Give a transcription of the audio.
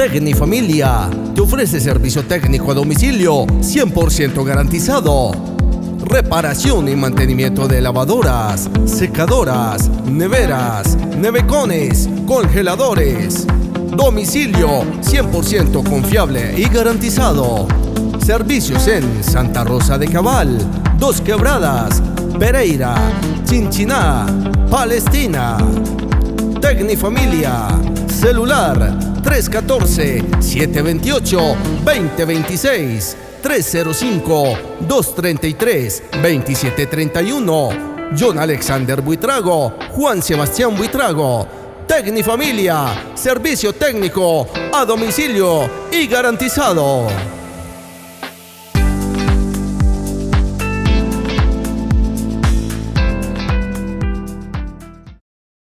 Tecnifamilia te ofrece servicio técnico a domicilio 100% garantizado. Reparación y mantenimiento de lavadoras, secadoras, neveras, nevecones, congeladores. Domicilio 100% confiable y garantizado. Servicios en Santa Rosa de Cabal, Dos Quebradas, Pereira, Chinchiná, Palestina. Tecnifamilia. Celular 314-728-2026, 305-233-2731. John Alexander Buitrago, Juan Sebastián Buitrago. Tecnifamilia, servicio técnico a domicilio y garantizado.